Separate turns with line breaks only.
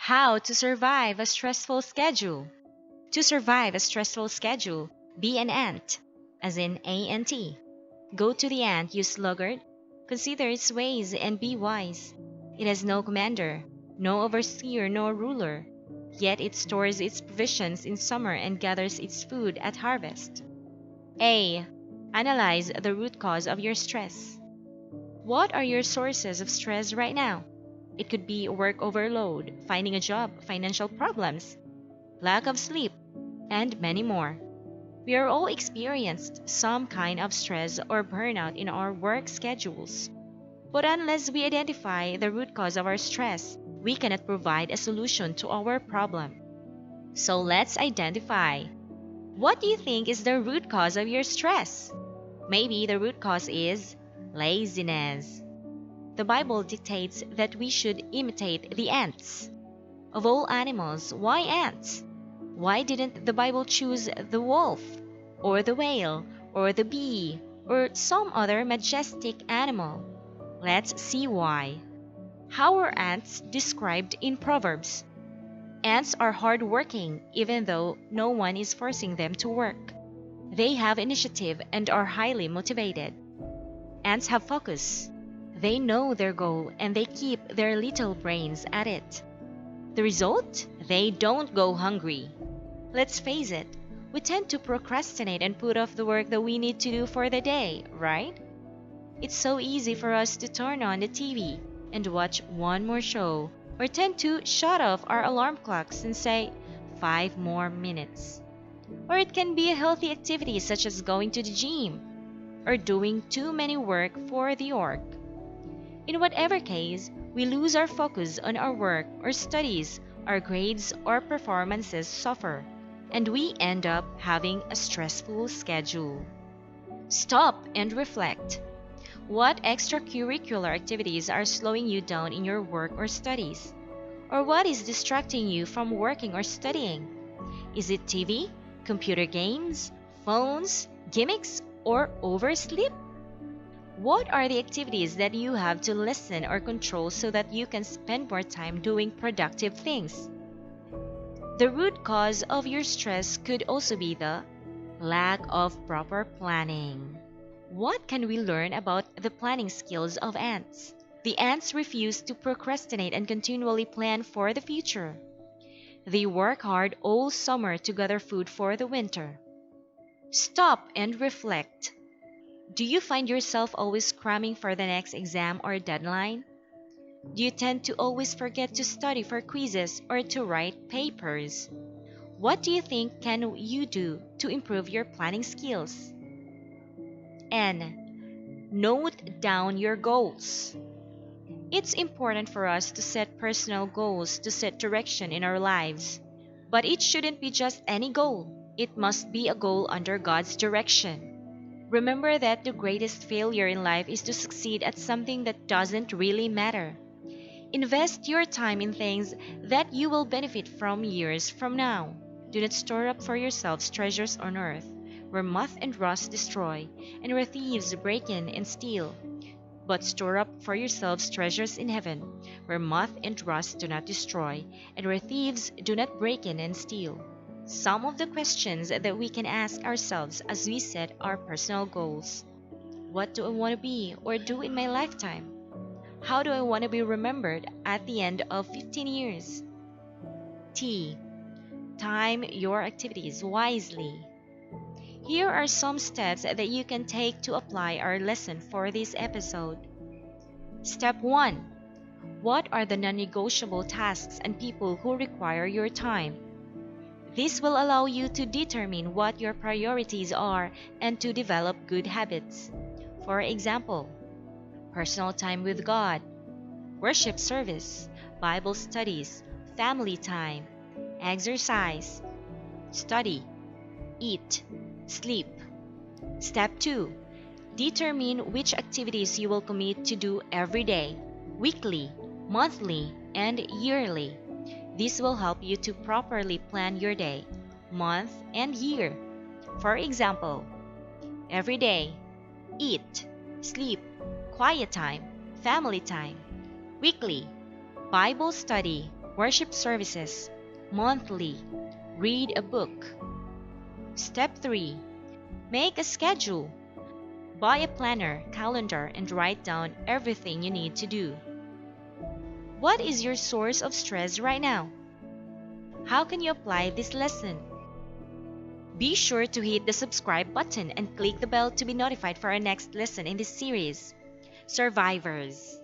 How to survive a stressful schedule. To survive a stressful schedule, be an ant, as in A-N-T. Go to the ant, you sluggard. Consider its ways and be wise. It has no commander, no overseer, no ruler. Yet it stores its provisions in summer and gathers its food at harvest. A. Analyze the root cause of your stress. What are your sources of stress right now? It could be work overload, finding a job, financial problems, lack of sleep, and many more. We are all experienced some kind of stress or burnout in our work schedules. But unless we identify the root cause of our stress, we cannot provide a solution to our problem. So let's identify. What do you think is the root cause of your stress? Maybe the root cause is laziness. The Bible dictates that we should imitate the ants. Of all animals, why ants? Why didn't the Bible choose the wolf, or the whale, or the bee, or some other majestic animal? Let's see why. How are ants described in Proverbs? Ants are hardworking even though no one is forcing them to work. They have initiative and are highly motivated. Ants have focus. They know their goal and they keep their little brains at it. The result? They don't go hungry. Let's face it, we tend to procrastinate and put off the work that we need to do for the day, right? It's so easy for us to turn on the TV and watch one more show, or tend to shut off our alarm clocks and say, 5 more minutes. Or it can be a healthy activity such as going to the gym, or doing too many work for the org. In whatever case, we lose our focus on our work or studies, our grades or performances suffer, and we end up having a stressful schedule. Stop and reflect. What extracurricular activities are slowing you down in your work or studies? Or what is distracting you from working or studying? Is it TV, computer games, phones, gimmicks, or oversleep? What are the activities that you have to listen or control so that you can spend more time doing productive things? The root cause of your stress could also be the lack of proper planning. What can we learn about the planning skills of ants? The ants refuse to procrastinate and continually plan for the future. They work hard all summer to gather food for the winter. Stop and reflect. Do you find yourself always cramming for the next exam or deadline? Do you tend to always forget to study for quizzes or to write papers? What do you think can you do to improve your planning skills? N. Note down your goals. It's important for us to set personal goals to set direction in our lives. But it shouldn't be just any goal. It must be a goal under God's direction. Remember that the greatest failure in life is to succeed at something that doesn't really matter. Invest your time in things that you will benefit from years from now. Do not store up for yourselves treasures on earth, where moth and rust destroy, and where thieves break in and steal. But store up for yourselves treasures in heaven, where moth and rust do not destroy, and where thieves do not break in and steal. Some of the questions that we can ask ourselves as we set our personal goals. What do I want to be or do in my lifetime? How do I want to be remembered at the end of 15 years? T. Time your activities wisely. Here are some steps that you can take to apply our lesson for this episode. Step 1. What are the non-negotiable tasks and people who require your time? This will allow you to determine what your priorities are and to develop good habits. For example, personal time with God, worship service, Bible studies, family time, exercise, study, eat, sleep. Step 2. Determine which activities you will commit to do every day, weekly, monthly, and yearly. This will help you to properly plan your day, month, and year. For example, every day, eat, sleep, quiet time, family time. Weekly, Bible study, Worship services. Monthly. Read a book. Step 3. Make a schedule. Buy a planner, calendar, and write down everything you need to do. What is your source of stress right now? How can you apply this lesson? Be sure to hit the subscribe button and click the bell to be notified for our next lesson in this series. Survivors.